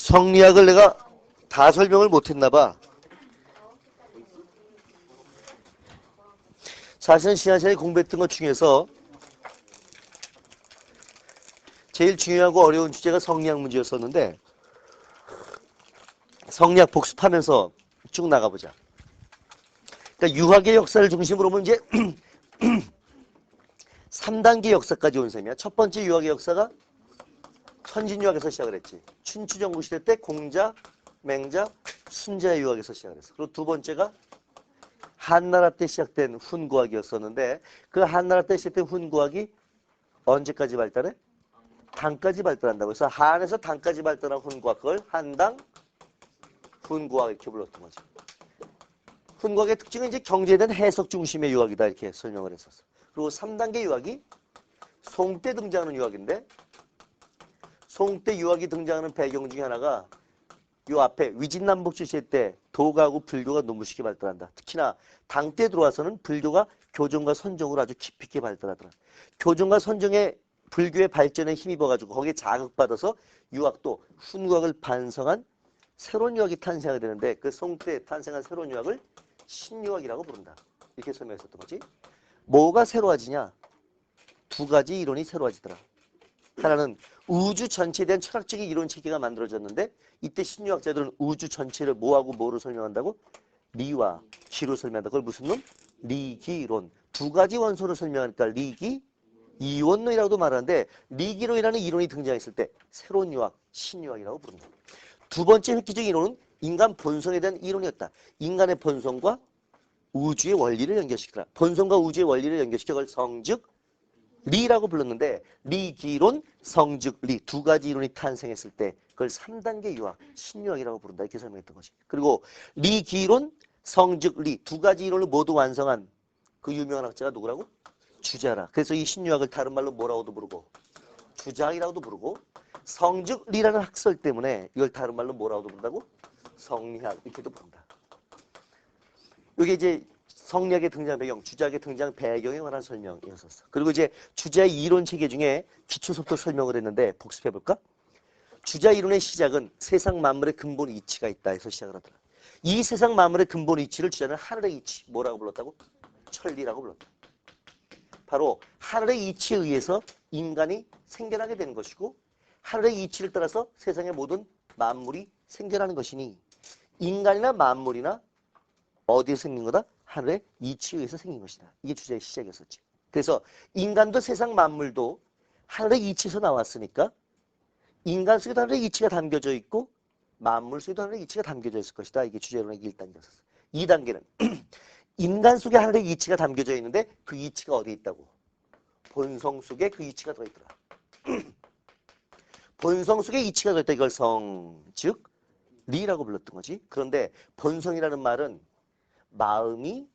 성리학을 내가 다 설명을 못했나 봐. 사실은 지난 시간에 공부했던 것 중에서 제일 중요하고 어려운 주제가 성리학 문제였었는데 성리학 복습하면서 쭉 나가보자. 그러니까 유학의 역사를 중심으로 보면 이제 3단계 역사까지 온 셈이야. 첫 번째 유학의 역사가 선진유학에서 시작을 했지. 춘추전국 시대 때 공자, 맹자, 순자 유학에서 시작을 했어. 그리고 두 번째가 한나라 때 시작된 훈구학이었었는데 그 한나라 때 시작된 훈구학이 언제까지 발달해? 당까지 발달한다고 해서 한에서 당까지 발달한 훈구학, 그걸 한당 훈구학 이렇게 불렀던 거지. 훈구학의 특징은 이제 경제에 대한 해석 중심의 유학이다 이렇게 설명을 했었어. 그리고 3단계 유학이 송 때 등장하는 유학인데 송 때 유학이 등장하는 배경 중에 하나가 요 앞에 위진남북 시대 때 도가하고 불교가 너무쉽게 발달한다. 특히나 당 때 들어와서는 불교가 교정과 선정으로 아주 깊이 있게 발달하더라. 교정과 선정의 불교의 발전에 힘입어가지고 거기에 자극받아서 유학도 훈구학을 반성한 새로운 유학이 탄생하게 되는데 그 송 때 탄생한 새로운 유학을 신유학이라고 부른다. 이렇게 설명했었던 거지. 뭐가 새로워지냐? 두 가지 이론이 새로워지더라. 하나는 우주 전체에 대한 철학적인 이론 체계가 만들어졌는데 이때 신유학자들은 우주 전체를 뭐하고 뭐로 설명한다고? 리와 기로 설명한다. 그걸 무슨 론? 리기론. 두 가지 원소로 설명하니까 리기, 이원론이라고도 말하는데 리기론이라는 이론이 등장했을 때 새로운 유학, 신유학이라고 부릅니다. 두 번째 획기적인 이론은 인간 본성에 대한 이론이었다. 인간의 본성과 우주의 원리를 연결시키라. 본성과 우주의 원리를 연결시켜 그걸 성즉 리라고 불렀는데 리기론, 성즉리 두 가지 이론이 탄생했을 때 그걸 3단계 유학, 신유학이라고 부른다. 이렇게 설명했던 거지. 그리고 리기론, 성즉리 두 가지 이론을 모두 완성한 그 유명한 학자가 누구라고? 주자라. 그래서 이 신유학을 다른 말로 뭐라고도 부르고 주자학이라고도 부르고 성즉리라는 학설 때문에 이걸 다른 말로 뭐라고도 부른다고? 성리학 이렇게도 부른다. 이게 이제 성리학의 등장 배경, 주자학의 등장 배경에 관한 설명이었었어. 그리고 이제 주자의 이론 체계 중에 기초부터 설명을 했는데 복습해볼까? 주자 이론의 시작은 세상 만물의 근본 이치가 있다 해서 시작을 하더라. 이 세상 만물의 근본 이치를 주자는 하늘의 이치, 뭐라고 불렀다고? 천리라고 불렀다. 바로 하늘의 이치에 의해서 인간이 생겨나게 되는 것이고 하늘의 이치를 따라서 세상의 모든 만물이 생겨나는 것이니 인간이나 만물이나 어디에서 생긴 거다? 하늘의 이치에 의해서 생긴 것이다. 이게 주제의 시작이었었지. 그래서 인간도 세상 만물도 하늘의 이치에서 나왔으니까 인간 속에도 하늘의 이치가 담겨져 있고 만물 속에도 하늘의 이치가 담겨져 있을 것이다. 이게 주제론의 1단계였었어. 2단계는 인간 속에 하늘의 이치가 담겨져 있는데 그 이치가 어디에 있다고? 본성 속에 그 이치가 들어있더라. 본성 속에 이치가 들어있다. 이걸 성, 즉 리라고 불렀던 거지. 그런데 본성이라는 말은 마음이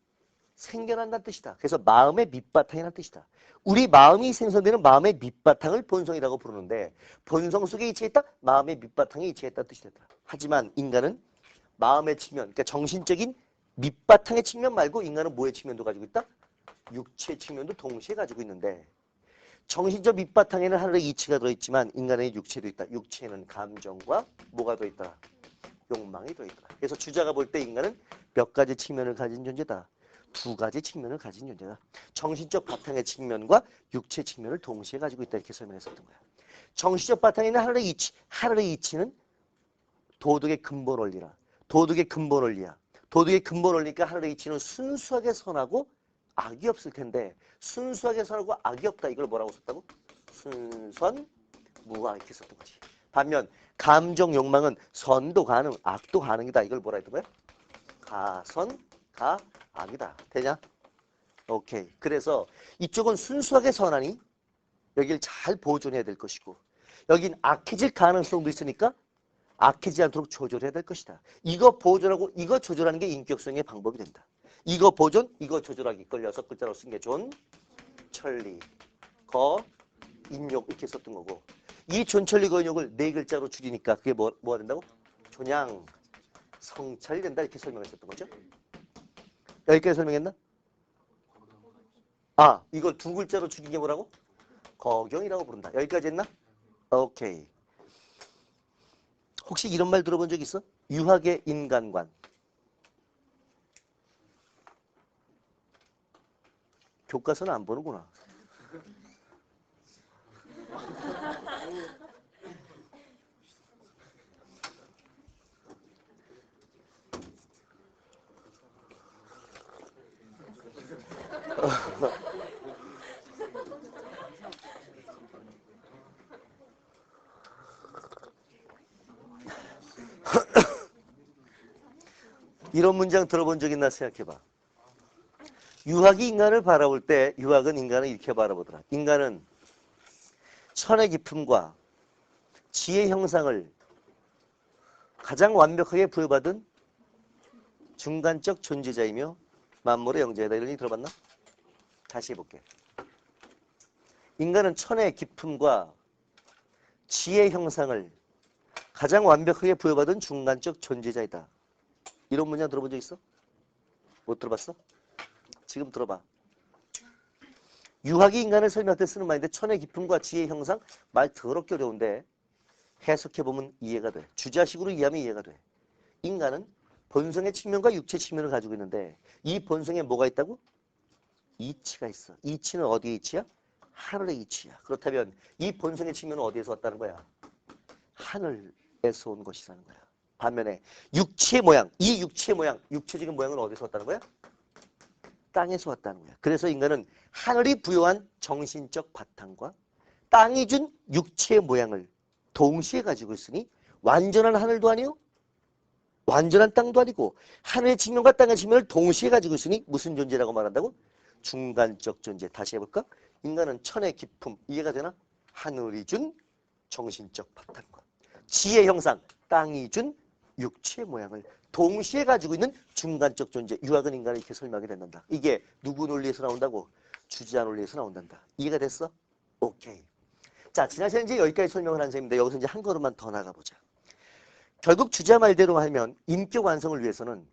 생겨난다는 뜻이다. 그래서 마음의 밑바탕이라는 뜻이다. 우리 마음이 생성되는 마음의 밑바탕을 본성이라고 부르는데 본성 속에 위치했다? 마음의 밑바탕에 위치했다는 뜻이 되더라. 하지만 인간은 마음의 측면, 그러니까 정신적인 밑바탕의 측면 말고 인간은 뭐의 측면도 가지고 있다? 육체의 측면도 동시에 가지고 있는데 정신적 밑바탕에는 하늘의 이치가 들어있지만 인간의 육체도 있다. 육체에는 감정과 뭐가 들어있더라? 욕망이 들어있더라. 그래서 주자가 볼 때 인간은 몇 가지 측면을 가진 존재다. 두 가지 측면을 가진 존재다. 정신적 바탕의 측면과 육체 측면을 동시에 가지고 있다. 이렇게 설명했었던 거야. 정신적 바탕에 있는 하늘의 이치. 하늘의 이치는 도덕의 근본 원리라. 도덕의 근본 원리야. 도덕의 근본 원리니까 하늘의 이치는 순수하게 선하고 악이 없을 텐데 순수하게 선하고 악이 없다. 이걸 뭐라고 썼다고? 순선 무악 이렇게 썼던 거지. 반면 감정 욕망은 선도 가능, 악도 가능이다. 이걸 뭐라 했던 거야? 가선, 가악이다. 되냐? 오케이. 그래서 이쪽은 순수하게 선하니 여길 잘 보존해야 될 것이고 여긴 악해질 가능성도 있으니까 악해지지 않도록 조절해야 될 것이다. 이거 보존하고 이거 조절하는 게 인격성의 방법이 된다. 이거 보존, 이거 조절하기. 이걸 6글자로 쓴 게 존, 천리, 거, 인욕 이렇게 썼던 거고 이 존천리 거인욕을 4글자로 줄이니까 그게 뭐가 된다고? 존양, 성찰이 된다 이렇게 설명했었던 거죠. 여기까지 설명했나? 아, 이걸 2글자로 줄인 게 뭐라고? 거경이라고 부른다. 여기까지 했나? 오케이. 혹시 이런 말 들어본 적 있어? 유학의 인간관. 교과서는 안 보는구나. 이런 문장 들어본 적 있나 생각해봐. 유학이 인간을 바라볼 때 유학은 인간을 이렇게 바라보더라. 인간은 천의 깊음과 지혜 형상을 가장 완벽하게 부여받은 중간적 존재자이며 만물의 영재다. 이런 얘기 들어봤나? 다시 해볼게. 인간은 천의 깊음과 지혜 형상을 가장 완벽하게 부여받은 중간적 존재자이다. 이런 문장 들어본 적 있어? 못 들어봤어? 지금 들어봐. 유학이 인간을 설명할 때 쓰는 말인데 천의 깊음과 지혜의 형상, 말 더럽게 어려운데 해석해보면 이해가 돼. 주자식으로 이해하면 이해가 돼. 인간은 본성의 측면과 육체 측면을 가지고 있는데 이 본성에 뭐가 있다고? 이치가 있어. 이치는 어디의 이치야? 하늘의 이치야. 그렇다면 이 본성의 측면은 어디에서 왔다는 거야? 하늘에서 온 것이라는 거야. 반면에 육체의 모양, 이 육체의 모양, 육체적인 모양은 어디서 왔다는 거야? 땅에서 왔다는 거야. 그래서 인간은 하늘이 부여한 정신적 바탕과 땅이 준 육체의 모양을 동시에 가지고 있으니 완전한 하늘도 아니요, 완전한 땅도 아니고 하늘의 측면과 땅의 측면을 동시에 가지고 있으니 무슨 존재라고 말한다고? 중간적 존재. 다시 해볼까? 인간은 천의 깊음, 이해가 되나? 하늘이 준 정신적 바탕과 지혜 형상, 땅이 준 육체의 모양을 동시에 가지고 있는 중간적 존재. 유학은 인간을 이렇게 설명하게 된단다. 이게 누구 논리에서 나온다고? 주자 논리에서 나온단다. 이해가 됐어? 오케이. 자, 지난 시간에 이제 여기까지 설명을 한 셈인데 여기서 이제 한 걸음만 더 나가보자. 결국 주자 말대로 하면 인격 완성을 위해서는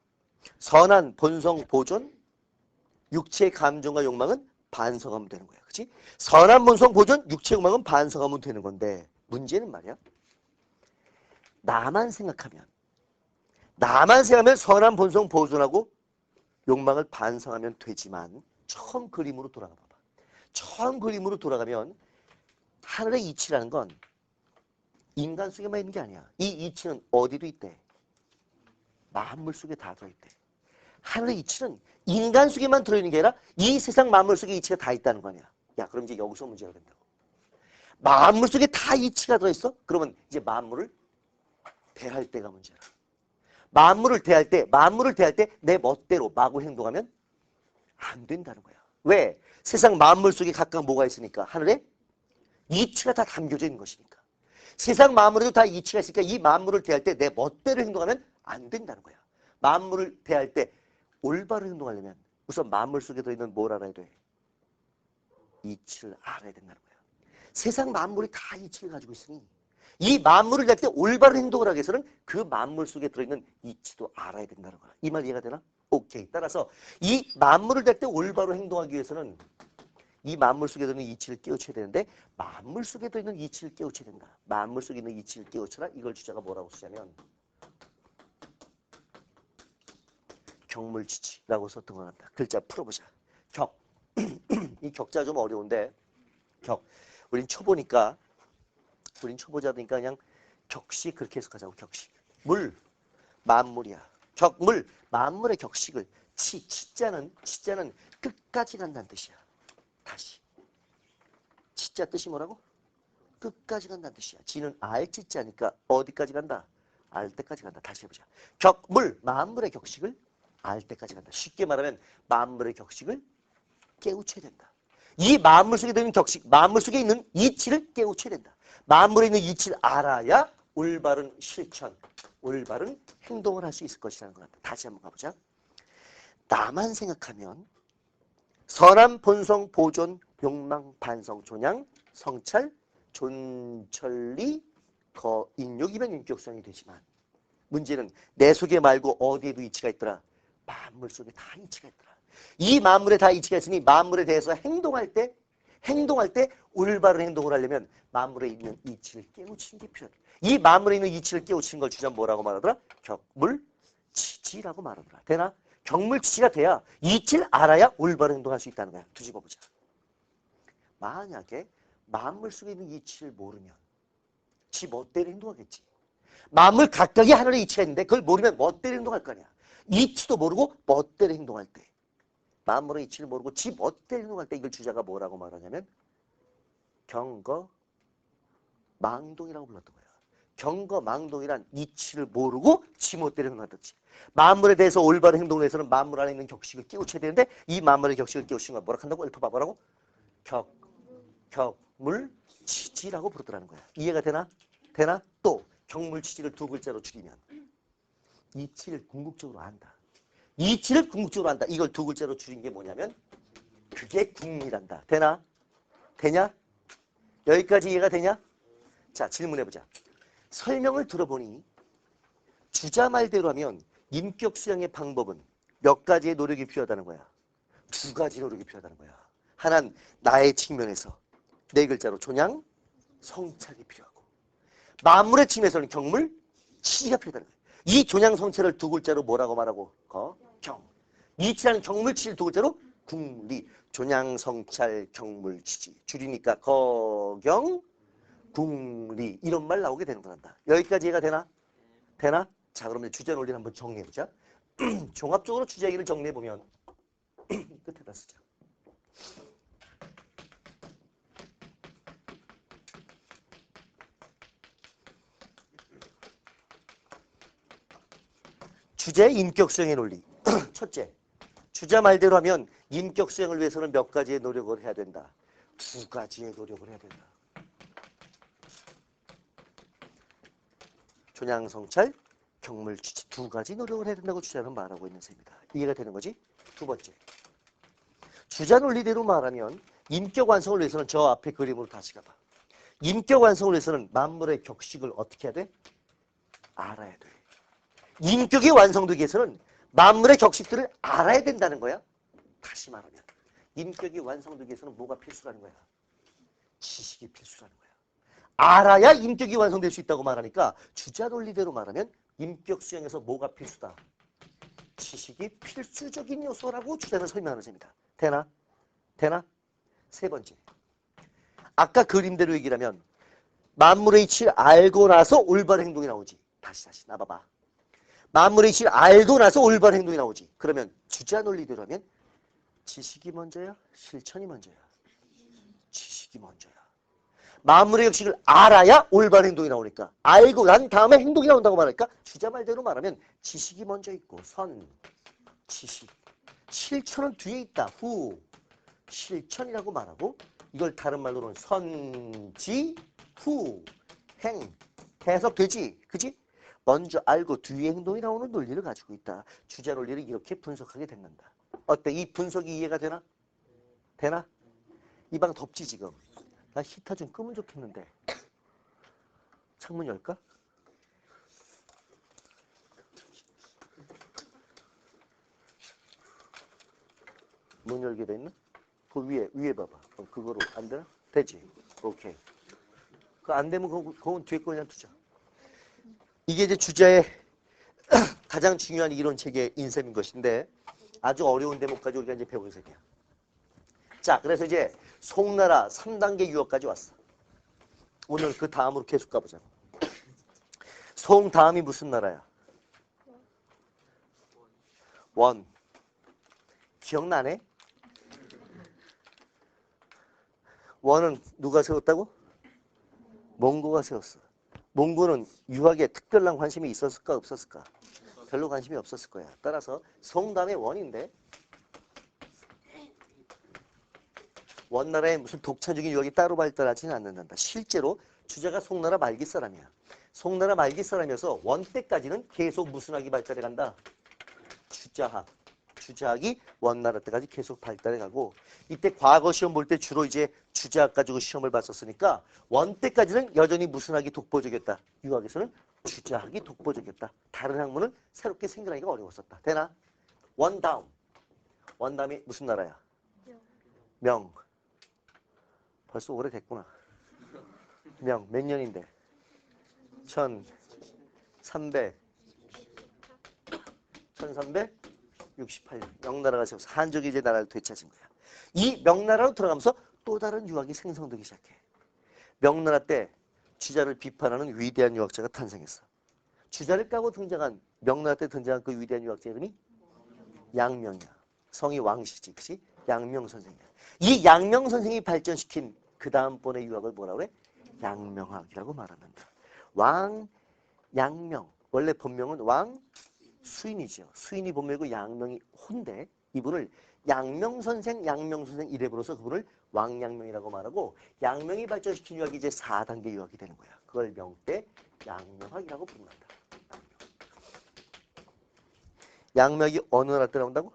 선한 본성 보존, 육체의 감정과 욕망은 반성하면 되는 거야. 그치? 선한 본성 보존, 육체의 욕망은 반성하면 되는 건데 문제는 말이야. 나만 생각하면 선한 본성 보존하고 욕망을 반성하면 되지만 처음 그림으로 돌아가 봐봐. 처음 그림으로 돌아가면 하늘의 이치라는 건 인간 속에만 있는 게 아니야. 이 이치는 어디도 있대? 만물 속에 다 들어있대. 하늘의 이치는 인간 속에만 들어있는 게 아니라 이 세상 만물 속에 이치가 다 있다는 거 아니야. 야, 그럼 이제 여기서 문제가 된다고. 만물 속에 다 이치가 들어있어? 그러면 이제 만물을 대할 때가 문제야. 만물을 대할 때 내 멋대로 마구 행동하면 안 된다는 거야. 왜? 세상 만물 속에 각각 뭐가 있으니까? 하늘에 이치가 다 담겨져 있는 것이니까. 세상 만물에도 다 이치가 있으니까 이 만물을 대할 때 내 멋대로 행동하면 안 된다는 거야. 만물을 대할 때 올바로 행동하려면 우선 만물 속에 들어있는 뭘 알아야 돼? 이치를 알아야 된다는 거야. 세상 만물이 다 이치를 가지고 있으니 이 만물을 대할 때 올바른 행동을 하기 위해서는 그 만물 속에 들어있는 이치도 알아야 된다는 거야. 이 말 이해가 되나? 오케이. 따라서 이 만물을 대할 때 올바로 행동하기 위해서는 이 만물 속에 들어있는 이치를 깨우쳐야 되는데 만물 속에 들어있는 이치를 깨우쳐야 된다. 만물 속에 있는 이치를 깨우쳐라. 이걸 주자가 뭐라고 쓰냐면 격물지치라고 썼던 것 같다. 글자 풀어보자. 격. 이 격자 좀 어려운데 격. 우린 초보니까 초보자니까 그냥 격식 그렇게 해석하자고. 격식. 물. 만물이야. 격물. 만물의 격식을 치자는 끝까지 간다는 뜻이야. 다시. 치자 뜻이 뭐라고? 끝까지 간다는 뜻이야. 지는 알치자니까 어디까지 간다? 알 때까지 간다. 다시 해보자. 격물. 만물의 격식을 알 때까지 간다. 쉽게 말하면 만물의 격식을 깨우쳐야 된다. 이 만물 속에 있는 격식, 만물 속에 있는 이치를 깨우쳐야 된다. 만물에 있는 이치를 알아야 올바른 실천, 올바른 행동을 할 수 있을 것이라는 것 같다. 다시 한번 가보자. 나만 생각하면 선한 본성 보존, 욕망, 반성, 존양, 성찰, 존천리, 인욕이면 인격성이 되지만 문제는 내 속에 말고 어디에도 이치가 있더라? 만물 속에 다 이치가 있더라. 이 만물에 다 이치가 있으니 만물에 대해서 행동할 때 행동할 때 올바른 행동을 하려면 만물에 있는 이치를 깨우치는 게 필요하다. 이 만물에 있는 이치를 깨우치는 걸 주자 뭐라고 말하더라? 격물치지라고 말하더라. 되나? 격물치지가 돼야 이치를 알아야 올바른 행동할 수 있다는 거야. 뒤집어 보자. 만약에 만물 속에 있는 이치를 모르면 지 멋대로 행동하겠지. 만물 각각의 하늘의 이치가 있는데 그걸 모르면 멋대로 행동할 거 아니야. 이치도 모르고 멋대로 행동할 때, 만물의 이치를 모르고 지 멋대로 행동할 때 이걸 주자가 뭐라고 말하냐면 경거망동이라고 불렀던 거야. 경거망동이란 이치를 모르고 지 멋대로 행동하듯이 만물에 대해서 올바른 행동을 해서는 만물 안에 있는 격식을 깨우쳐야 되는데 이 만물의 격식을 깨우치는 걸 뭐라 한다고? 읊어봐. 뭐라고? 격물치지라고 부르더라는 거야. 이해가 되나? 되나? 또 격물치지를 두 글자로 줄이면 이치를 궁극적으로 안다. 이치를 궁극적으로 안다. 이걸 두 글자로 줄인 게 뭐냐면 그게 궁이란다. 되나? 되냐? 여기까지 이해가 되냐? 자, 질문해보자. 설명을 들어보니 주자 말대로 하면 인격 수양의 방법은 몇 가지의 노력이 필요하다는 거야. 두 가지 노력이 필요하다는 거야. 하나는 나의 측면에서 네 글자로 존양, 성찰이 필요하고 만물의 측면에서는 경물, 치지가 필요하다는 거야. 이 존양, 성찰을 두 글자로 뭐라고 말하고? 경. 이치라는 경물, 치를 두 글자로 궁리. 존양, 성찰, 경물, 치지. 줄이니까 거경, 궁리. 이런 말 나오게 되는 거란다. 여기까지 이해가 되나? 되나? 자, 그러면 주제 논리를 한번 정리해보자. 종합적으로 주제 얘기를 정리해보면 끝에다 쓰자. 주제 인격 수행의 논리. 첫째, 주자 말대로 하면 인격 수행을 위해서는 몇 가지의 노력을 해야 된다. 두 가지의 노력을 해야 된다. 존양성찰, 경물치지 두 가지 노력을 해야 된다고 주자는 말하고 있는 셈입니다. 이해가 되는 거지? 두 번째, 주자 논리대로 말하면 인격 완성을 위해서는 저 앞에 그림으로 다시 가봐. 인격 완성을 위해서는 만물의 격식을 어떻게 해야 돼? 알아야 돼. 인격이 완성되기 위해서는 만물의 격식들을 알아야 된다는 거야. 다시 말하면 인격이 완성되기 위해서는 뭐가 필수라는 거야? 지식이 필수라는 거야. 알아야 인격이 완성될 수 있다고 말하니까 주자 논리대로 말하면 인격 수행에서 뭐가 필수다? 지식이 필수적인 요소라고 주자는 설명하는 셈입니다. 되나? 되나? 세 번째, 아까 그림대로 얘기를 하면 만물의 이치를 알고 나서 올바른 행동이 나오지. 다시 나봐봐. 만물의 이치를 알고 나서 올바른 행동이 나오지. 그러면 주자 논리대로 하면 지식이 먼저야? 실천이 먼저야? 지식이 먼저야. 만물의 격식을 알아야 올바른 행동이 나오니까 알고 난 다음에 행동이 나온다고 말하니까 주자 말대로 말하면 지식이 먼저 있고 지식. 실천은 뒤에 있다. 실천이라고 말하고 이걸 다른 말로는 행. 해석되지? 그지? 먼저 알고 뒤에 행동이 나오는 논리를 가지고 있다. 주자 논리를 이렇게 분석하게 된다. 어때? 이 분석이 이해가 되나? 되나? 이 방 덥지 지금? 나 히터 좀 끄면 좋겠는데. 창문 열까? 문 열게 돼 있나? 그 위에 봐봐. 그거로 안 되나? 되지? 오케이. 그 안 되면 그건 뒤에 거 그냥 두자. 이게 이제 주자의 가장 중요한 이론 체계의 인셈인 것인데 아주 어려운 대목까지 우리가 이제 배운 셈이야. 자, 그래서 이제 송나라 3단계 유학까지 왔어. 오늘 그 다음으로 계속 가보자. 송 다음이 무슨 나라야? 원. 기억나네? 원은 누가 세웠다고? 몽고가 세웠어. 몽고는 유학에 특별한 관심이 있었을까 없었을까? 별로 관심이 없었을 거야. 따라서 송 다음에 원인데 원나라에 무슨 독창적인 유학이 따로 발달하지는 않는다. 실제로 주자가 송나라 말기 사람이야. 송나라 말기 사람이어서 원 때까지는 계속 무슨 학이 발달해 간다? 주자학. 주자학이 원나라 때까지 계속 발달해 가고 이때 과거 시험 볼 때 주로 이제 주자학 가지고 시험을 봤었으니까 원 때까지는 여전히 무슨 학이 독보적이었다. 유학에서는 주자학이 독보적이었다. 다른 학문은 새롭게 생겨나기가 어려웠었다. 되나? 원 다음이 무슨 나라야? 명. 벌써 오래됐구나. 몇 년인데? 1368년. 명나라가 세워서 한족이 이제 나라를 되찾은 거야. 이 명나라로 들어가면서 또 다른 유학이 생성되기 시작해. 명나라 때 주자를 비판하는 위대한 유학자가 탄생했어. 주자를 까고 등장한 명나라 때 등장한 그 위대한 유학자 이름이 양명이야. 성이 왕씨지, 그치? 양명 선생이야. 이 양명 선생이 발전시킨 그 다음번의 유학을 뭐라고 그래? 양명학이라고 말합니다. 양명. 원래 본명은 수인이죠. 수인이 본명이고 양명이 혼데 이분을 양명 선생 이래 불러서 그분을 왕양명이라고 말하고 양명이 발전시킨 유학이 이제 4단계 유학이 되는 거야. 그걸 명때 양명학이라고 부른다. 양명이 어느 나라 때 나온다고?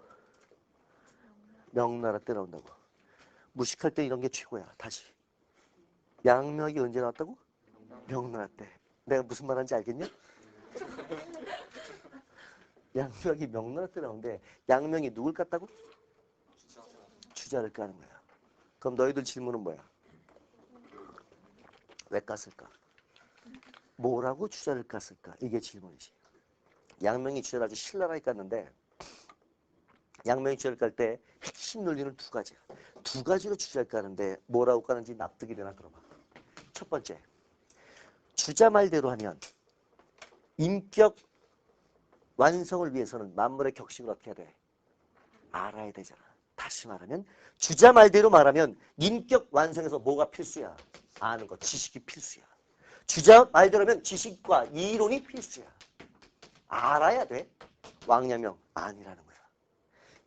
명나라 때 나온다고. 무식할 때 이런 게 최고야. 다시. 양명이 언제 나왔다고? 명나라 때. 내가 무슨 말하는지 알겠냐? 양명이 명나라 때 나오는데 양명이 누굴 깠다고? 주자를 까는 거야. 그럼 너희들 질문은 뭐야? 왜 깠을까? 뭐라고 주자를 깠을까? 이게 질문이지. 양명이 주자를 아주 신랄하게 깠는데 양명이 주자를 깔 때 핵심 논리는 두 가지야. 두 가지로 주자를 까는데 뭐라고 까는지 납득이 되나 들어봐. 첫 번째, 주자 말대로 하면 인격 완성을 위해서는 만물의 격식을 어떻게 해야 돼? 알아야 되잖아. 다시 말하면 주자 말대로 말하면 인격 완성에서 뭐가 필수야? 아는 것, 지식이 필수야. 주자 말대로 하면 지식과 이론이 필수야. 알아야 돼. 왕양명 아니라는 거야.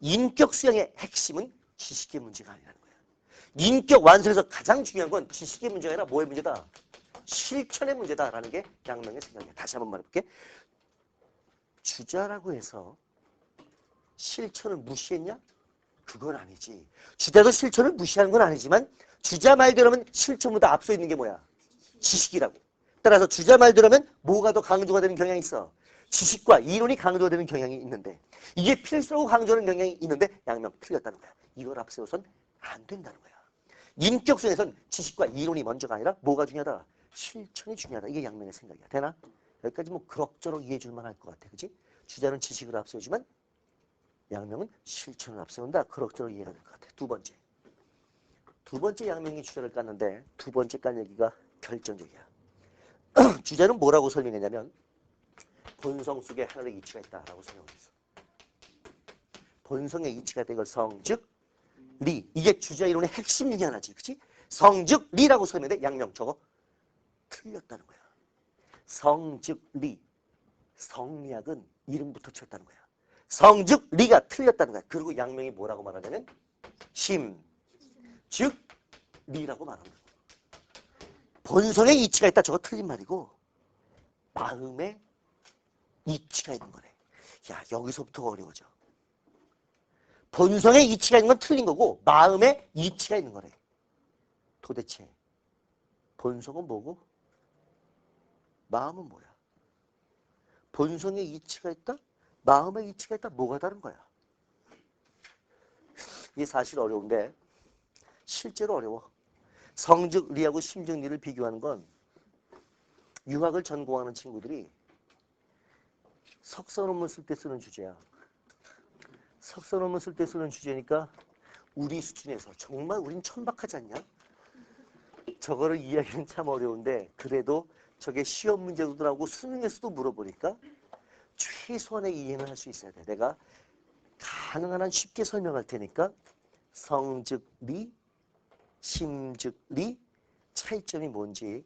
인격 수양의 핵심은 지식의 문제가 아니라는 거야. 인격 완성에서 가장 중요한 건 지식의 문제가 아니라 뭐의 문제다? 실천의 문제다라는 게 양명의 생각이야. 다시 한번 말해볼게. 주자라고 해서 실천을 무시했냐? 그건 아니지. 주자도 실천을 무시하는 건 아니지만 주자 말대로 하면 실천보다 앞서 있는 게 뭐야? 지식이라고. 따라서 주자 말대로 하면 뭐가 더 강조가 되는 경향이 있어? 지식과 이론이 강조가 되는 경향이 있는데 이게 필수로 강조하는 경향이 있는데 양명 틀렸다는 거야. 이걸 앞세워선 안 된다는 거야. 인격성에선 지식과 이론이 먼저가 아니라 뭐가 중요하다? 실천이 중요하다. 이게 양명의 생각이야. 되나? 여기까지 뭐 그럭저럭 이해해 줄 만할 것 같아. 그치? 주자는 지식을 앞세우지만 양명은 실천을 앞세운다. 그럭저럭 이해가 될 것 같아. 두 번째 양명이 주자를 깠는데 두 번째 깐 얘기가 결정적이야. 주자는 뭐라고 설명했냐면 본성 속에 하늘의 이치가 있다라고 설명했어. 본성의 이치가 있다. 이걸 성, 즉, 리. 이게 주자 이론의 핵심 중에 하나지. 그치? 성, 즉, 리라고 설명돼. 양명 저거 틀렸다는 거야. 성, 즉, 리. 성리학은 이름부터 쳤다는 거야. 성, 즉, 리가 틀렸다는 거야. 그리고 양명이 뭐라고 말하냐면 심, 즉, 리라고 말하는 거야. 본성의 이치가 있다. 저거 틀린 말이고 마음의 이치가 있는 거래. 야, 여기서부터 어려워져. 본성의 이치가 있는 건 틀린 거고 마음의 이치가 있는 거래. 도대체 본성은 뭐고 마음은 뭐야? 본성의 이치가 있다? 마음의 이치가 있다? 뭐가 다른 거야? 이게 사실 어려운데 실제로 어려워. 성즉 리하고 심즉 리를 비교하는 건 유학을 전공하는 친구들이 석사 논문 쓸 때 쓰는 주제야. 석사 논문 쓸 때 쓰는 주제니까 우리 수준에서 정말 우린 천박하지 않냐? 저거를 이해하기는 참 어려운데 그래도 저게 시험 문제도 나오고 수능에서도 물어보니까 최소한의 이해는 할 수 있어야 돼. 내가 가능한 한 쉽게 설명할 테니까 성즉 리, 심즉 리 차이점이 뭔지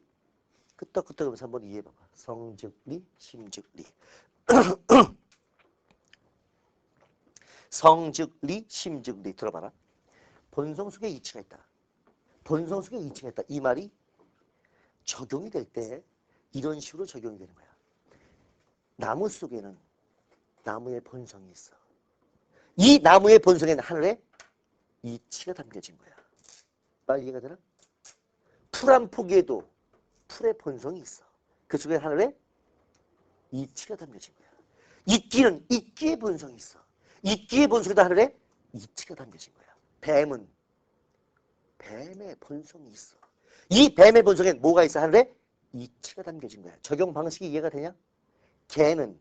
끄떡끄떡하면서 한번 이해해봐봐. 성즉 리, 심즉 리. 성즉 리, 심즉 리. 들어봐라. 본성 속에 이치가 있다. 본성 속에 이치가 있다. 이 말이 적용이 될 때 이런 식으로 적용이 되는 거야. 나무 속에는 나무의 본성이 있어. 이 나무의 본성에는 하늘의 이치가 담겨진 거야. 말 이해가 되나? 풀 한 포기에도 풀의 본성이 있어. 그 속에 하늘의 이치가 담겨진 거야. 이끼는 이끼의 본성이 있어. 이끼의 본성에도 하늘의 이치가 담겨진 거야. 뱀은 뱀의 본성이 있어. 이 뱀의 본성에 뭐가 있어 하늘에? 이치가 담겨진 거야. 적용 방식이 이해가 되냐? 개는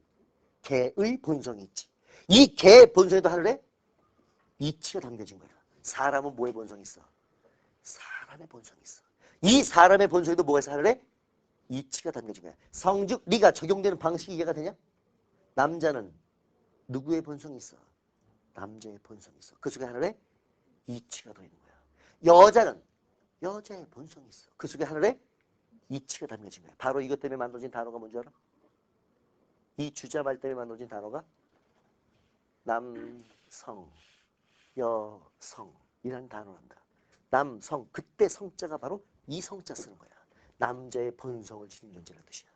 개의 본성이 있지. 이 개의 본성에도 하늘에 이치가 담겨진 거야. 사람은 뭐의 본성이 있어? 사람의 본성이 있어. 이 사람의 본성에도 뭐가 있어 하늘에? 이치가 담겨진 거야. 성즉 리가 적용되는 방식이 이해가 되냐? 남자는 누구의 본성이 있어? 남자의 본성이 있어. 그 속에 하늘에 이치가 더 있는 거야. 여자는 여자의 본성이 있어. 그 속에 하늘에 이치가 담겨진 거야. 바로 이것 때문에 만들어진 단어가 뭔지 알아? 이 주자말 때문에 만들어진 단어가 남성, 여성이라는 단어란다. 남성, 그때 성자가 바로 이 성자 쓰는 거야. 남자의 본성을 지닌 존재라는 뜻이야.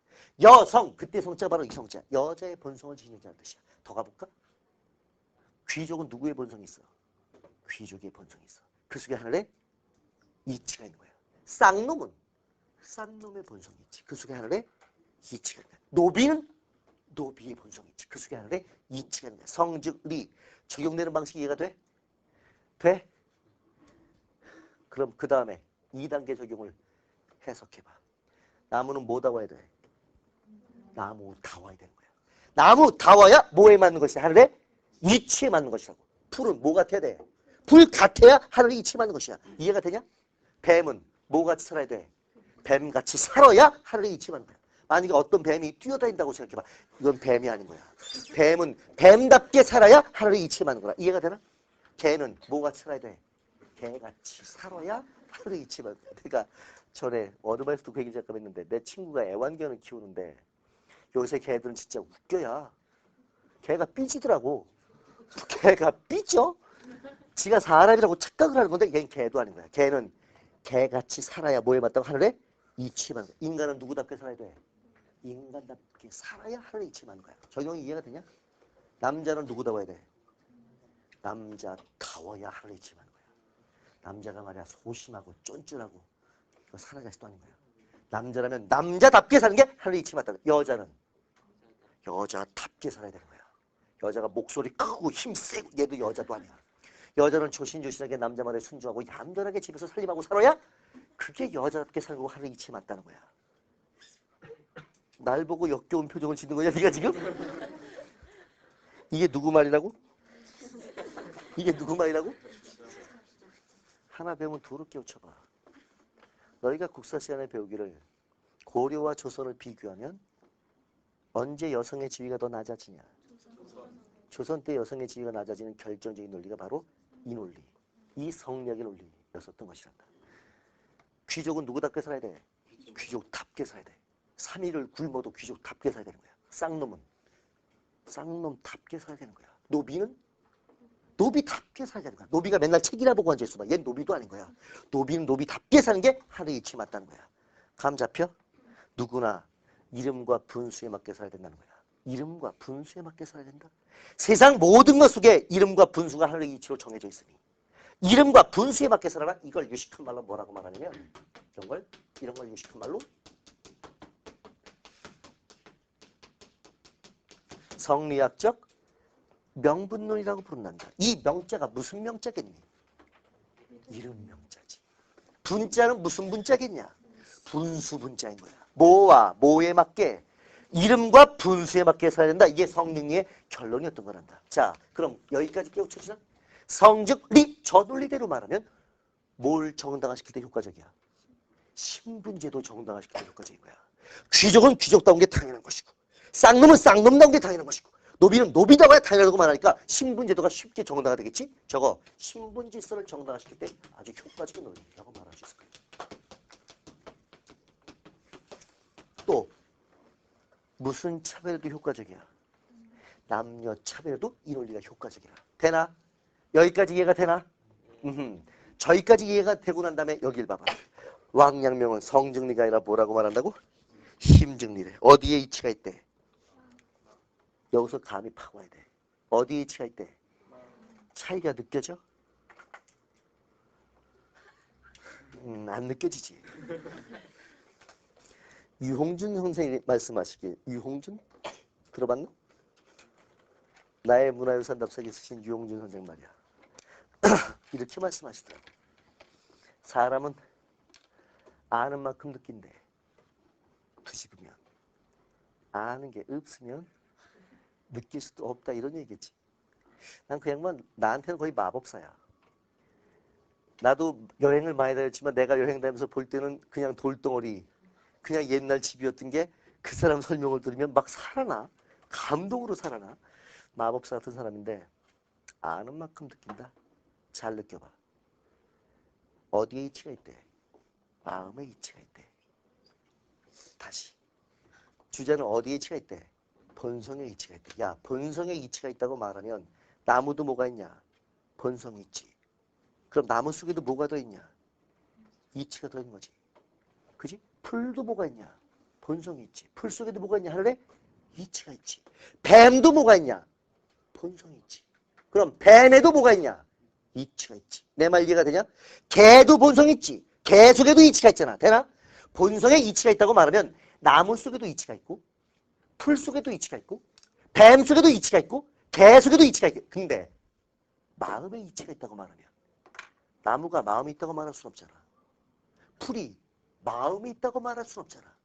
여성, 그때 성자가 바로 이 성자. 여자의 본성을 지닌 존재라는 뜻이야. 더 가볼까? 귀족은 누구의 본성이 있어? 귀족의 본성이 있어. 그 속에 하늘에 이치가 있는 거야. 쌍놈은 쌍놈의 본성이 있지. 그 속에 하늘에 이치가 있는 거야. 노비는 노비의 본성이 있지. 그 속에 하늘에 이치가 있는 거야. 성즉 리 적용되는 방식이 이해가 돼? 돼? 그럼 그 다음에 2단계 적용을 해석해봐. 나무는 뭐다 와야 돼? 나무 다 와야 되는 거야. 나무 다 와야 뭐에 맞는 것이야? 하늘에 이치에 맞는 것이라고. 풀은 뭐 같아야 돼? 불 같아야 하늘에 이치에 맞는 것이야. 이해가 되냐? 뱀은 뭐 같이 살아야 돼? 뱀같이 살아야 하늘에 이치에 맞는 거야. 만약에 어떤 뱀이 뛰어다닌다고 생각해봐. 이건 뱀이 아닌 거야. 뱀은 뱀답게 살아야 하늘에 이치에 맞는 거야. 이해가 되나? 개는 뭐 같이 살아야 돼? 개같이 살아야 하늘에 이치에 맞는 거야. 그러니까 전에 어드바이스도 그 얘기 잠깐 했는데 내 친구가 애완견을 키우는데 요새 개들은 진짜 웃겨야. 개가 삐지더라고. 개가 삐져? 지가 사람이라고 착각을 하는 건데 얘는 개도 아닌 거야. 개는 개같이 살아야 뭐에 맞다고 하늘에 이치에 맞는 거야. 인간은 누구답게 살아야 돼? 인간답게 살아야 하늘에 이치에 맞는 거야. 적용이 이해가 되냐? 남자는 누구다워야 돼? 남자다워야 하늘에 이치에 맞는 거야. 남자가 말이야 소심하고 쫀쫀하고 이거 살아갈 수도 아닌 거야. 남자라면 남자답게 사는 게 하늘에 이치에 맞다. 여자는 여자답게 살아야 되는 거야. 여자가 목소리 크고 힘세고 얘도 여자도 아니야. 여자는 조신조신하게 남자 말에 순종하고 얌전하게 집에서 살림하고 살아야 그게 여자답게 살고 하늘에 이치에 맞다는 거야. 날 보고 역겨운 표정을 짓는 거냐 네가 지금? 이게 누구 말이라고? 이게 누구 말이라고? 하나 배우면 도로 깨우쳐봐. 너희가 국사 시간에 배우기를 고려와 조선을 비교하면 언제 여성의 지위가 더 낮아지냐? 조선 때 여성의 지위가 낮아지는 결정적인 논리가 바로 이 논리, 이 성리학의 논리였었던 것이란다. 귀족은 누구답게 살아야 돼? 귀족답게 살아야 돼. 3일을 굶어도 귀족답게 살아야 되는 거야. 쌍놈은 쌍놈답게 살아야 되는 거야. 노비는 노비답게 살아야 되는 거야. 노비가 맨날 책이나 보고 앉아있어. 얘는 노비도 아닌 거야. 노비는 노비답게 사는 게 하늘에 이치에 맞다는 거야. 감 잡혀? 누구나 이름과 분수에 맞게 살아야 된다는 거야. 이름과 분수에 맞게 살아야 된다. 세상 모든 것 속에 이름과 분수가 하늘의 이치로 정해져 있으니 이름과 분수에 맞게 살아라. 이걸 유식한 말로 뭐라고 말하냐면 이런 걸 유식한 말로 성리학적 명분론이라고 부른단다. 이 명자가 무슨 명자겠니? 이름 명자지. 분자는 무슨 분자겠냐? 분수 분자인 거야. 뭐와 뭐에 맞게 이름과 분수에 맞게 살아야 된다. 이게 성능의 결론이었던 거란다. 자, 그럼 여기까지 깨우쳐지나? 성즉 리, 저 논리대로 말하면 뭘 정당화시킬 때 효과적이야? 신분제도 정당화시킬 때 효과적인 거야. 귀족은 귀족다운 게 당연한 것이고 쌍놈은 쌍놈다운 게 당연한 것이고 노비는 노비다워야 당연하다고 말하니까 신분제도가 쉽게 정당화 되겠지? 저거 신분질서를 정당화시킬 때 아주 효과적인 논리라고 말할 수 있을 거야. 또 무슨 차별에도 효과적이야? 남녀 차별에도 이 논리가 효과적이야. 되나? 여기까지 이해가 되나? 저기까지 이해가 되고 난 다음에 여길 봐봐. 왕양명은 성증리가 아니라 뭐라고 말한다고? 힘증리래. 어디에 이치가 있대? 여기서 감이 팍 와야 돼. 어디에 이치가 있대? 차이가 느껴져? 안 느껴지지. 유홍준 선생님이 말씀하시길. 유홍준? 들어봤나? 나의 문화유산 답사기 쓰신 유홍준 선생 말이야. 이렇게 말씀하시더라고. 사람은 아는 만큼 느낀대. 뒤집으면. 아는 게 없으면 느낄 수도 없다 이런 얘기겠지. 난 그 양반 나한테는 거의 마법사야. 나도 여행을 많이 다녔지만 내가 여행 다니면서 볼 때는 그냥 돌덩어리, 그냥 옛날 집이었던 게 그 사람 설명을 들으면 막 살아나. 감동으로 살아나. 마법사 같은 사람인데 아는 만큼 느낀다. 잘 느껴봐. 어디에 이치가 있대? 마음에 이치가 있대. 다시. 주제는 어디에 이치가 있대? 본성에 이치가 있대. 야, 본성에 이치가 있다고 말하면 나무도 뭐가 있냐? 본성이 있지. 그럼 나무 속에도 뭐가 들어있냐? 이치가 들어있는 거지. 그지? 풀도 뭐가 있냐? 본성이 있지. 풀 속에도 뭐가 있냐? 할래? 이치가 있지. 뱀도 뭐가 있냐? 본성이 있지. 그럼 뱀에도 뭐가 있냐? 이치가 있지. 내 말 이해가 되냐? 개도 본성이 있지. 개 속에도 이치가 있잖아. 되나? 본성에 이치가 있다고 말하면 나무 속에도 이치가 있고 풀 속에도 이치가 있고 뱀 속에도 이치가 있고 개 속에도 이치가 있고 근데 마음에 이치가 있다고 말하면 나무가 마음이 있다고 말할 수는 없잖아. 풀이 마음이 있다고 말할 수는 없잖아.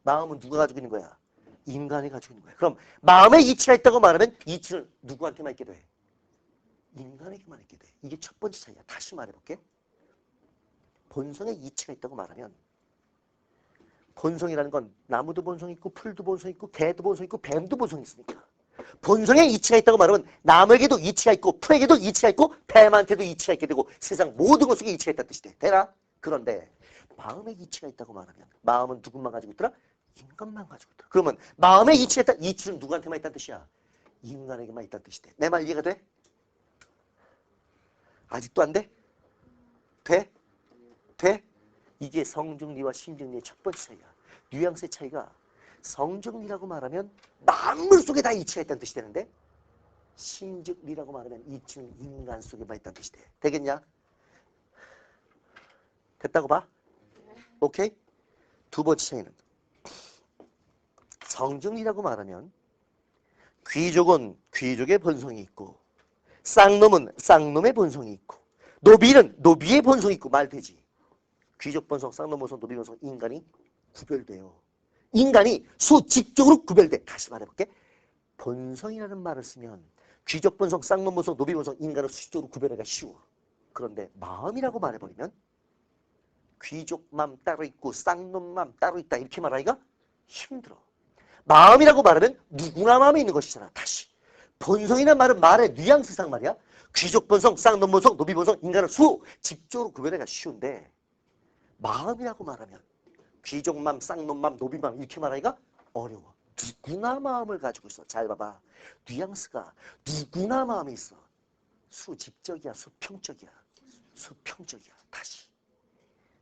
마음은 누가 가지고 있는 거야? 인간이 가지고 있는 거야. 그럼 마음에 이치가 있다고 말하면 이치는 누구한테만 있게 돼? 인간에게만 있게 돼. 이게 첫 번째 차이야. 다시 말해볼게. 본성에 이치가 있다고 말하면 본성이라는 건 나무도 본성이 있고 풀도 본성이 있고 개도 본성이 있고 뱀도 본성이 있으니까 본성에 이치가 있다고 말하면 나무에게도 이치가 있고 풀에게도 이치가 있고 뱀한테도 이치가 있게 되고 세상 모든 것 속에 이치가 있다는 뜻이 돼. 되나? 그런데 마음에 이치가 있다고 말하면 마음은 누구만 가지고 있더라? 인간만 가지고 있더라. 그러면 마음에 이치가 있다. 이치는 누구한테만 있다는 뜻이야? 인간에게만 있다는 뜻이 돼. 내 말 이해가 돼? 아직도 안 돼? 돼? 돼? 이게 성정리와 심정리의 첫 번째 차이야. 뉘앙스의 차이가 성정리라고 말하면 만물 속에 다 이치가 있다는 뜻이 되는데 심정리라고 말하면 이치는 인간 속에만 있다는 뜻이 돼. 되겠냐? 됐다고 봐? 오케이? 두 번째 차이는 성정리라고 말하면 귀족은 귀족의 본성이 있고 쌍놈은 쌍놈의 본성이 있고 노비는 노비의 본성이 있고 말 되지. 귀족 본성, 쌍놈 본성, 노비 본성 인간이 구별돼요. 인간이 수직적으로 구별돼. 다시 말해볼게. 본성이라는 말을 쓰면 귀족 본성, 쌍놈 본성, 노비 본성 인간을 수직적으로 구별하기가 쉬워. 그런데 마음이라고 말해버리면 귀족 맘 따로 있고 쌍놈 맘 따로 있다 이렇게 말하기가 힘들어. 마음이라고 말하면 누구나 마음에 있는 것이잖아. 다시. 본성이라는 말은 말의 뉘앙스상 말이야. 귀족 본성, 쌍놈 본성, 노비 본성 인간을 수직적으로 구별하기가 쉬운데 마음이라고 말하면 귀족맘, 쌍놈맘, 노비맘 이렇게 말하기가 어려워. 누구나 마음을 가지고 있어. 잘 봐봐. 뉘앙스가 누구나 마음이 있어. 수직적이야, 수평적이야. 수평적이야. 다시.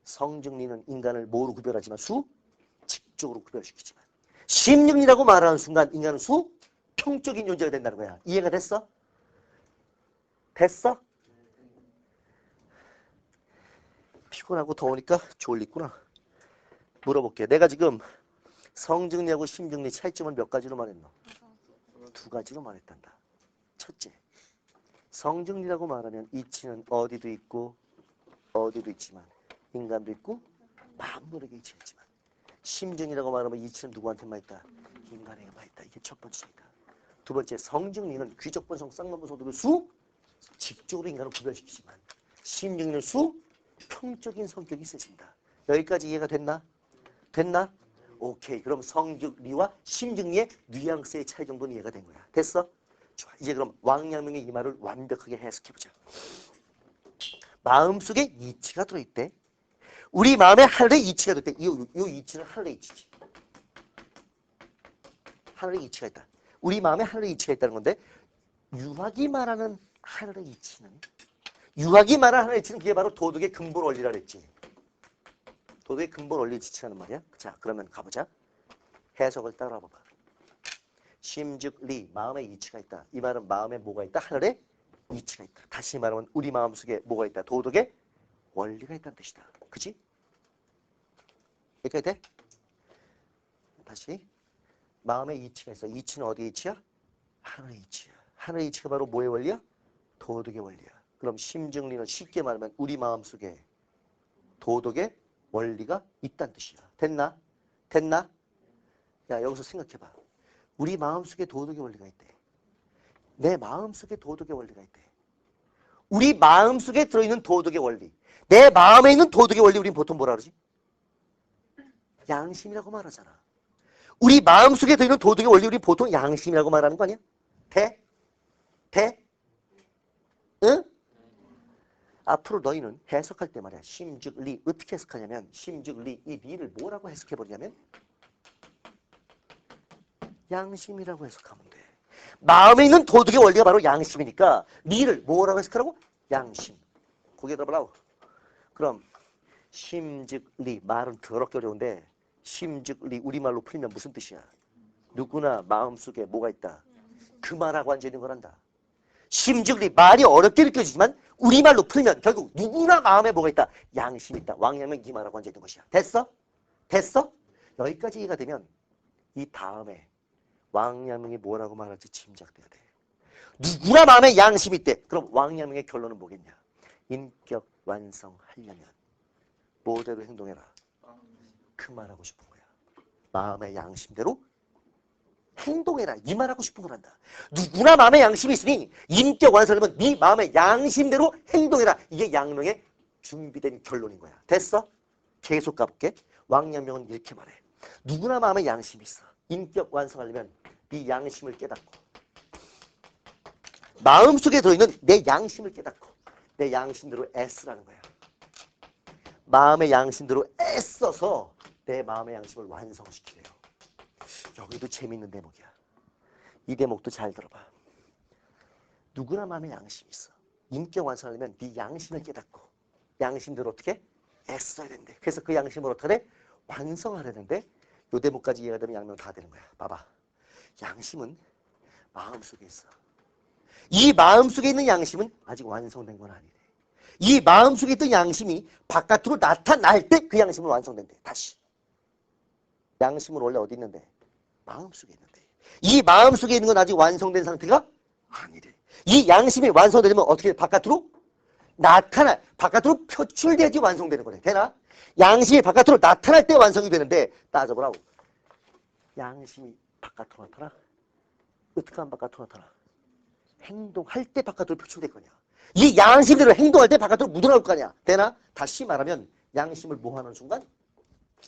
성정리는 인간을 뭐로 구별하지만 수직적으로 구별시키지만 심정리라고 말하는 순간 인간은 수평적인 존재가 된다는 거야. 이해가 됐어? 됐어? 피곤하고 더우니까 졸리구나. 물어볼게. 내가 지금 성정리하고 심정리 차이점을 몇 가지로 말했노? 두 가지로 말했단다. 첫째, 성정리라고 말하면 이치는 어디도 있고 어디도 있지만 인간도 있고 만물에게 이치가 있지만 심정이라고 말하면 이치는 누구한테만 있다? 인간에게만 있다. 이게 첫 번째 차이다. 두 번째, 성정리는 귀족 본성, 쌍놈 본성들을 직접으로 인간을 구별시키지만 심정리는 평적인 성격이 있으신다. 여기까지 이해가 됐나? 됐나? 오케이. 그럼 성정리와 심정리의 뉘앙스의 차이 정도는 이해가 된 거야. 됐어? 좋아. 이제 그럼 왕陽明의 이 말을 완벽하게 해석해보자. 마음속에 이치가 들어있대. 우리 마음에 하늘의 이치가 들어있대. 이 이치는 하늘의 이치지. 하늘의 이치가 있다. 우리 마음에 하늘의 이치가 있다는 건데 유학이 말하는 하늘의 이치는 유학이 말하는 하늘의 이치는 그게 바로 도덕의 근본 원리라 그랬지. 도덕의 근본 원리 지치라는 말이야. 자, 그러면 가보자. 해석을 따라 봐봐. 심즉리, 마음에 이치가 있다. 이 말은 마음에 뭐가 있다? 하늘에 이치가 있다. 다시 말하면 우리 마음속에 뭐가 있다? 도덕의 원리가 있다는 뜻이다. 그치? 이렇게 돼? 다시. 마음에 이치가 있어. 이치는 어디에 이치야? 하늘의 이치야. 하늘의 이치가 바로 뭐의 원리야? 도덕의 원리야. 그럼 심증리는 쉽게 말하면 우리 마음속에 도덕의 원리가 있다는 뜻이야. 됐나? 됐나? 야, 여기서 생각해봐. 우리 마음속에 도덕의 원리가 있대. 내 마음속에 도덕의 원리가 있대. 우리 마음속에 들어있는 도덕의 원리. 내 마음에 있는 도덕의 원리 우리는 보통 뭐라 그러지? 양심이라고 말하잖아. 우리 마음속에 들어있는 도덕의 원리 우리 보통 양심이라고 말하는 거 아니야? 돼? 돼? 응? 앞으로 너희는 해석할 때 말이야. 심, 즉, 리. 어떻게 해석하냐면 심, 즉, 리. 이 리를 뭐라고 해석해버리냐면 양심이라고 해석하면 돼. 마음에 있는 도덕의 원리가 바로 양심이니까 리를 뭐라고 해석하라고? 양심. 거기에다 뭐라고? 그럼 심, 즉, 리. 말은 더럽게 어려운데 심, 즉, 리. 우리말로 풀면 무슨 뜻이야? 누구나 마음속에 뭐가 있다? 그 말하고 앉아있는 거란다. 심, 즉, 리. 말이 어렵게 느껴지지만 우리말로 풀면 결국 누구나 마음에 뭐가 있다? 양심이 있다. 왕양명 이 말하고 앉아있는 것이야. 됐어? 됐어? 여기까지 이해가 되면 이 다음에 왕양명이 뭐라고 말할지 짐작돼야 돼. 누구나 마음에 양심이 있대. 그럼 왕양명의 결론은 뭐겠냐? 인격 완성하려면 뭐대로 행동해라. 그 말하고 싶은 거야. 마음의 양심대로 행동해라. 이 말하고 싶은 거란다. 누구나 마음에 양심이 있으니 인격 완성하려면 네 마음의 양심대로 행동해라. 이게 양명의 준비된 결론인 거야. 됐어? 계속 가볼게. 왕양명은 이렇게 말해. 누구나 마음에 양심이 있어. 인격 완성하려면 네 양심을 깨닫고 마음속에 들어있는 내 양심을 깨닫고 내 양심대로 애쓰라는 거야. 마음의 양심대로 애써서 내 마음의 양심을 완성시키래요. 여기도 재밌는 대목이야. 이 대목도 잘 들어봐. 누구나 마음에 양심이 있어. 인격 완성하려면 네 양심을 깨닫고 양심대로 어떻게? 애써야 된대. 그래서 그 양심을 어떻게 해? 완성하려는데 요 대목까지 이해가 되면 양명 다 되는 거야. 봐봐. 양심은 마음속에 있어. 이 마음속에 있는 양심은 아직 완성된 건 아니래. 이 마음속에 있던 양심이 바깥으로 나타날 때 그 양심은 완성된대. 다시. 양심은 원래 어디 있는데? 마음속에 있는데. 이 마음속에 있는 건 아직 완성된 상태가 아니래. 이 양심이 완성되려면 어떻게 바깥으로 나타나, 바깥으로 표출돼야지 완성되는 거래. 되나? 양심이 바깥으로 나타날 때 완성이 되는데 따져보라고. 양심이 바깥으로 나타나? 어떻게 하면 바깥으로 나타나? 행동할 때 바깥으로 표출될 거냐? 이 양심대로 행동할 때 바깥으로 묻어나올 거 아니야? 되나? 다시 말하면 양심을 뭐 하는 순간?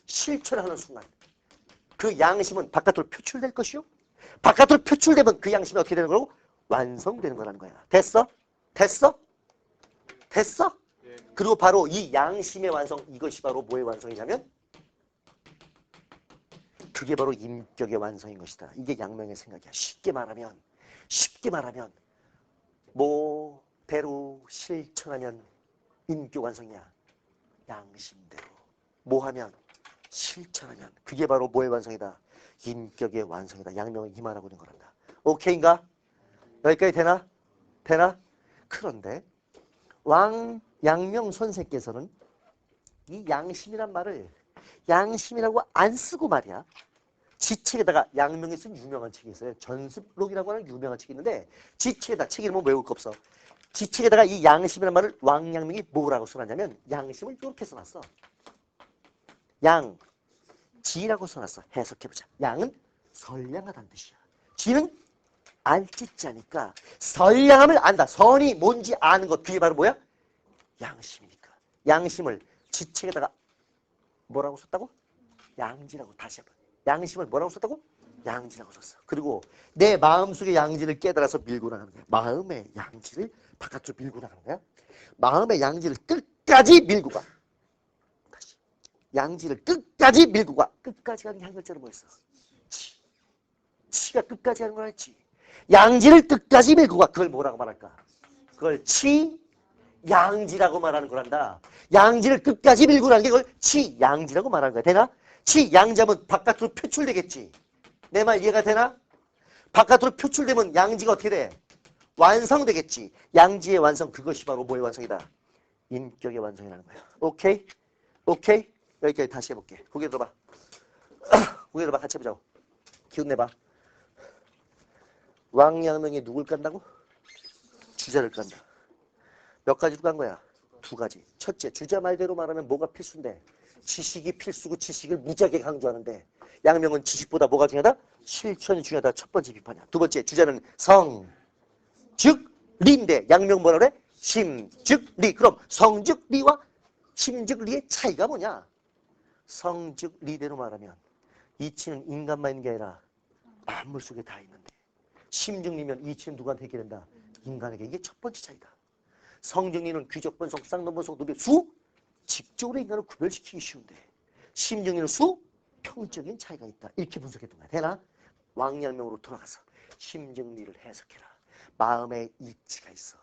실천하는 순간. 그 양심은 바깥으로 표출될 것이요. 바깥으로 표출되면 그 양심이 어떻게 되는 거고? 완성되는 거라는 거야. 됐어? 됐어? 됐어? 그리고 바로 이 양심의 완성, 이것이 바로 뭐의 완성이냐면 그게 바로 인격의 완성인 것이다. 이게 양명의 생각이야. 쉽게 말하면 뭐대로 실천하면 인격 완성이야. 양심대로. 뭐하면? 실천하면. 그게 바로 뭐의 완성이다? 인격의 완성이다. 양명은 이 말하고 있는 거란다. 오케이인가? 여기까지 되나? 되나? 그런데 양명 선생께서는 이 양심이란 말을 양심이라고 안 쓰고 말이야. 지책에다가 양명이 쓴 유명한 책이 있어요. 전습록이라고 하는 유명한 책이 있는데 지책에다 책 이름은 외울 거 없어. 지책에다가 이 양심이라는 말을 왕양명이 뭐라고 써놨냐면 양심을 이렇게 써놨어. 양지라고 써놨어. 해석해보자. 양은 선량하다는 뜻이야. 지는 알짓자니까 선량함을 안다. 선이 뭔지 아는 것. 그게 바로 뭐야? 양심이니까. 양심을 지책에다가 뭐라고 썼다고? 양지라고. 다시 한번. 양심을 뭐라고 썼다고? 양지라고 썼어. 그리고 내 마음속의 양지를 깨달아서 밀고 나가는 거야. 마음의 양지를 바깥으로 밀고 나가는 거야. 마음의 양지를 끝까지 밀고 가. 다시. 양지를 끝까지 밀고 가. 끝까지 가는 게 한 글자로 뭐였어? 치가 끝까지 가는 걸 알지. 양지를 끝까지 밀고 가. 그걸 뭐라고 말할까? 그걸 치양지라고 말하는 거란다. 양지를 끝까지 밀고 가는 게 그걸 치양지라고 말하는 거야. 되나? 치양지하면 바깥으로 표출되겠지. 내 말 이해가 되나? 바깥으로 표출되면 양지가 어떻게 돼? 완성되겠지. 양지의 완성, 그것이 바로 뭐의 완성이다? 인격의 완성이라는 거야. 오케이? 오케이? 여기까지 다시 해볼게. 고개 들어봐. 고개 들어봐. 같이 해보자고. 기운 내봐. 왕양명이 누굴 깐다고? 주자를 깐다. 몇 가지로 깐 거야? 두 가지. 첫째, 주자 말대로 말하면 뭐가 필수인데? 지식이 필수고 지식을 무지하게 강조하는데 양명은 지식보다 뭐가 중요하다? 실천이 중요하다. 첫 번째 비판이야. 두 번째, 주자는 성, 즉, 리인데 양명 뭐라 그래? 심, 즉, 리. 그럼 성, 즉, 리와 심, 즉, 리의 차이가 뭐냐? 성, 즉, 리대로 말하면 이치는 인간만 있는 게 아니라 만물 속에 다 있는데 심증리면 이치는 누구한테 있게 된다? 인간에게. 이게 첫 번째 차이다. 성증리는 귀족, 번성, 쌍놈, 번성, 노비, 수 직접으로 인간을 구별시키기 쉬운데 심증리는 수 평적인 차이가 있다. 이렇게 분석했던 거야. 되나? 왕양명으로 돌아가서 심증리를 해석해라. 마음에 이치가 있어.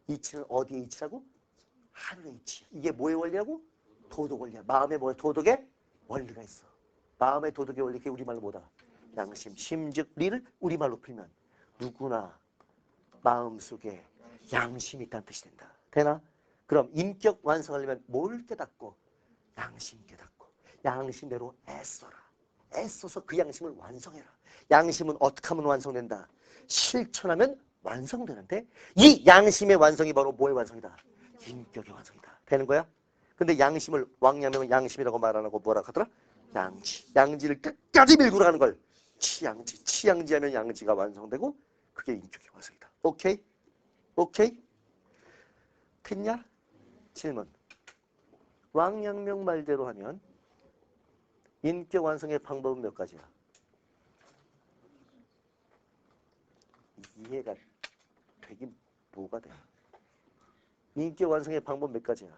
이치는 어디에 이치라고? 하늘의 이치. 이게 뭐의 원리라고? 도덕 원리야. 마음에 뭐야? 도덕의 원리가 있어. 마음의 도덕의 원리, 이게 우리말로 뭐다? 양심, 심즉 리를 우리말로 풀면 누구나 마음속에 양심이 있다는 뜻이 된다. 되나? 그럼 인격 완성하려면 뭘 깨닫고? 양심 깨닫고 양심대로 애써라. 애써서 그 양심을 완성해라. 양심은 어떻게 하면 완성된다? 실천하면 완성되는데 이 양심의 완성이 바로 뭐의 완성이다? 인격의 완성이다. 되는 거야? 근데 양심을 왕양명은 양심이라고 말 안 하고 뭐라 하더라? 양지. 양지를 끝까지 밀고 가는 걸 치양지. 치양지하면 양지가 완성되고 그게 인격의 완성이다. 오케이? 오케이? 됐냐? 질문. 왕양명 말대로 하면 인격 완성의 방법은 몇 가지야? 이해가 되긴 뭐가 돼? 인격 완성의 방법 몇 가지야?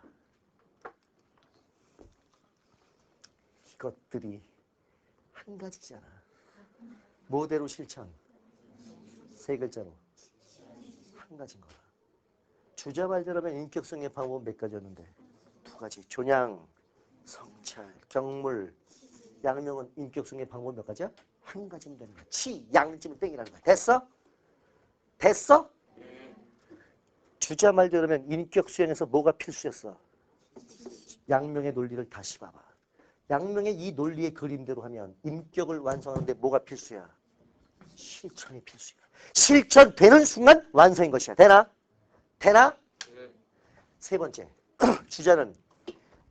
이것들이 한 가지잖아. 뭐대로 실천? 세 글자로 한 가지인 거야. 주자 말대로 하면 인격성의 방법은 몇 가지였는데? 두 가지. 존양, 성찰, 경물. 양명은 인격성의 방법은 몇 가지야? 한 가지면 되는 거야. 치, 양지면 땡이라는 거야. 됐어? 됐어? 주자 말대로 하면 인격 수행에서 뭐가 필수였어? 양명의 논리를 다시 봐봐. 양명의 이 논리의 그림대로 하면 인격을 완성하는데 뭐가 필수야? 실천이 필수야. 실천되는 순간 완성인 것이야. 되나? 되나? 세 번째, 주자는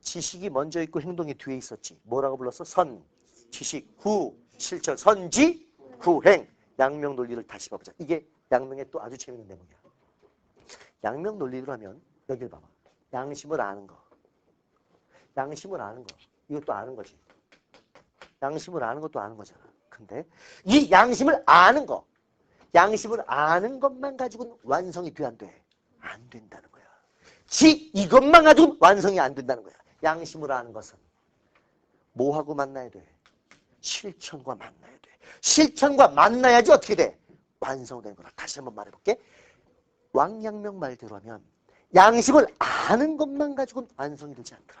지식이 먼저 있고 행동이 뒤에 있었지. 뭐라고 불렀어? 선, 지식, 후, 실천, 선지, 후행. 양명 논리를 다시 봐보자. 이게 양명의 또 아주 재밌는 대목이야. 양명 논리로 하면 여기를 봐봐. 양심을 아는 거. 양심을 아는 거. 이것도 아는 거지. 양심을 아는 것도 아는 거잖아. 근데 이 양심을 아는 거. 양심을 아는 것만 가지고는 완성이 돼, 안 돼? 안 된다는 거야. 이것만 가지고는 완성이 안 된다는 거야. 양심을 아는 것은 뭐하고 만나야 돼? 실천과 만나야 돼. 실천과 만나야지 어떻게 돼? 완성되는 거라. 다시 한번 말해볼게. 왕양명 말대로 하면 양심을 아는 것만 가지고는 완성이 되지 않더라.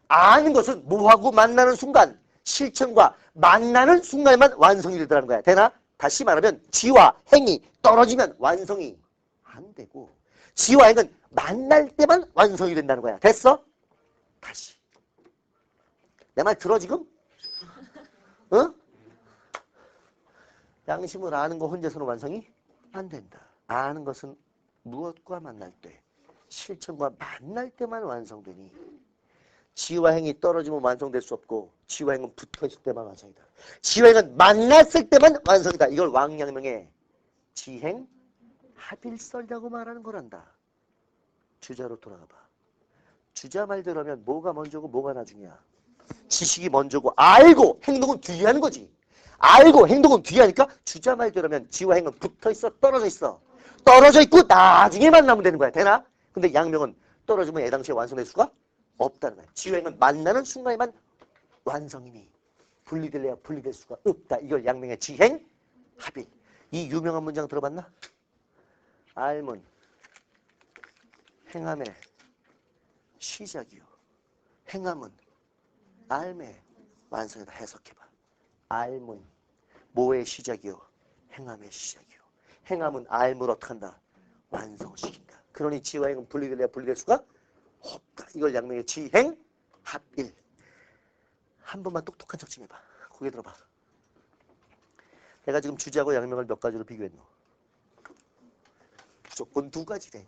아는 것은 뭐하고 만나는 순간, 실천과 만나는 순간에만 완성이 되더라는 거야. 되나? 다시 말하면 지와 행이 떨어지면 완성이 안 되고 지와 행은 만날 때만 완성이 된다는 거야. 됐어? 다시. 내 말 들어 지금? 어? 양심을 아는 거 혼자서는 완성이 안 된다. 아는 것은 무엇과 만날 때, 실천과 만날 때만 완성되니 지와 행이 떨어지면 완성될 수 없고 지와 행은 붙어있을 때만 완성이다. 지와 행은 만났을 때만 완성이다. 이걸 왕양명의 지행 합일설이라고 말하는 거란다. 주자로 돌아가 봐. 주자 말대로 하면 뭐가 먼저고 뭐가 나중이야? 지식이 먼저고 알고 행동은 뒤에 하는 거지. 알고 행동은 뒤에 하니까 주자 말대로 하면 지와 행은 붙어있어? 떨어져 있어? 떨어져 있고 나중에 만나면 되는 거야. 되나? 근데 양명은 떨어지면 애당시에 완성될 수가 없다는 거야. 지와 행은 만나는 순간에만 완성이니 분리될래야 분리될 수가 없다. 이걸 양명의 지행 합일. 이 유명한 문장 들어봤나? 알문 행함의 시작이요. 행함은 알의 완성이다. 해석해봐. 알문 뭐의 시작이요? 행함의 시작이요. 행함은 알을 어떻게 한다? 완성시킨다. 그러니 지와 행은 분리될래야 분리될 수가 없다. 이걸 양명의 지행 합일. 한 번만 똑똑한 척 좀 해봐. 고개 들어봐. 내가 지금 주자하고 양명을 몇 가지로 비교했노? 무조건 두 가지래.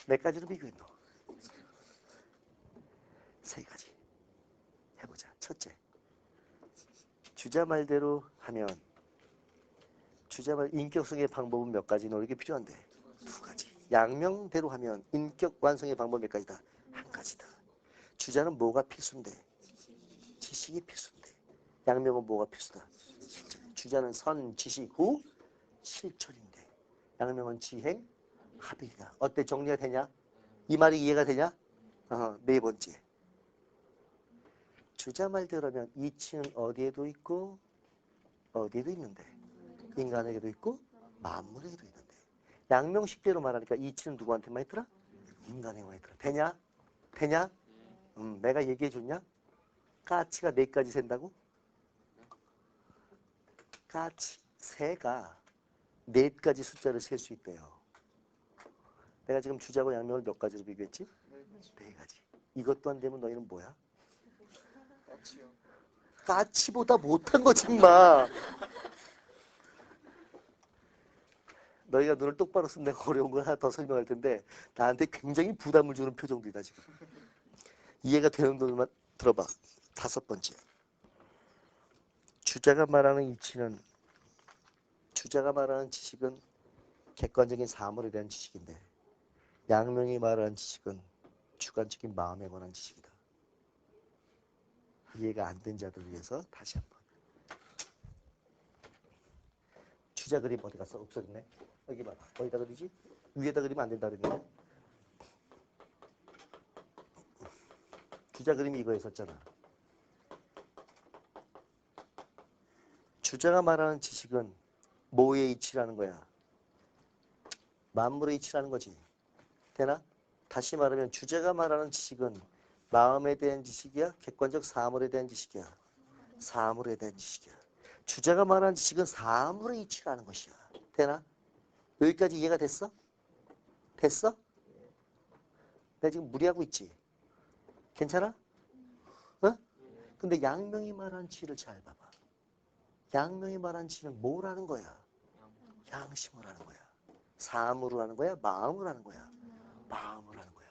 몇 가지로 비교했노? 세 가지. 해보자. 첫째, 주자 말대로 하면 주자 말 인격성의 방법은 몇 가지 노력이 필요한데? 두 가지. 양명대로 하면 인격 완성의 방법 몇 가지다? 한 가지다. 주자는 뭐가 필수인데? 지식이 필수인데. 양명은 뭐가 필수다? 실천. 주자는 선, 지식, 후, 실천인데. 양명은 지행, 합의다. 어때? 정리가 되냐? 이 말이 이해가 되냐? 네 번째. 주자 말대로 하면 이치는 어디에도 있고 어디에도 있는데 인간에게도 있고 만물에게도 있는데 양명식대로 말하니까 이치는 누구한테만 있더라? 인간에게만 있더라. 되냐? 되냐? 내가 얘기해 줬냐? 까치가 4가지 센다고? 까치 새가 4가지 숫자를 셀 수 있대요. 내가 지금 주자고 양명을 몇 가지로 비교했지? 4가지. 이것도 안 되면 너희는 뭐야? 까치보다 못한 거지 마. 너희가 눈을 똑바로 쓰면 내가 어려운 걸 하나 더 설명할 텐데 나한테 굉장히 부담을 주는 표정들이다 지금. 이해가 되는 분들만 들어봐. 5번째. 주자가 말하는 이치는 주자가 말하는 지식은 객관적인 사물에 대한 지식인데 양명이 말하는 지식은 주관적인 마음에 관한 지식이다. 이해가 안 된 자들 위해서 다시 한번. 주자 그림 어디 갔어? 없어졌네. 여기 봐봐. 어디다 그리지? 위에다 그리면 안 된다 그랬는데. 주자 그림이 이거 있었잖아. 주자가 말하는 지식은 뭐의 이치라는 거야? 만물의 이치라는 거지. 되나? 다시 말하면 주자가 말하는 지식은 마음에 대한 지식이야? 객관적 사물에 대한 지식이야? 사물에 대한 지식이야. 주자가 말하는 지식은 사물의 이치라는 것이야. 되나? 여기까지 이해가 됐어? 됐어? 내가 지금 무리하고 있지? 괜찮아? 어? 근데 양명이 말하는 지를 잘 봐봐. 양명이 말하는 지는 뭐라는 거야? 양심을 하는 거야. 사물을 하는 거야? 마음을 하는 거야? 마음을 하는 거야.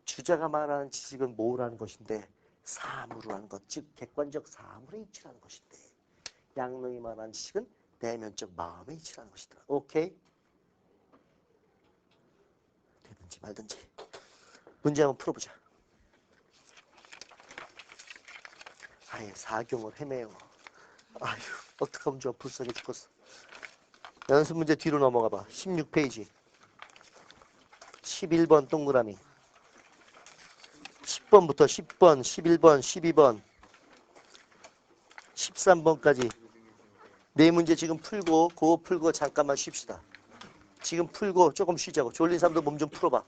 주자가 말하는 지식은 뭐라는 것인데 사물을 하는 것, 즉 객관적 사물의 이치라는 것인데 양명이 말하는 지식은 내면적 마음의 이치라는 것이다. 오케이? 되든지 말든지. 문제 한번 풀어보자. 아예 사경을 헤매요. 아휴, 어떡하면 좋아. 불쌍해 죽겠어. 연습 문제 뒤로 넘어가 봐. 16페이지. 11번 동그라미. 10번부터 10번, 11번, 12번, 13번까지. 네 문제 지금 풀고, 그거 풀고 잠깐만 쉽시다. 지금 풀고 조금 쉬자고. 졸린 사람도 몸 좀 풀어봐.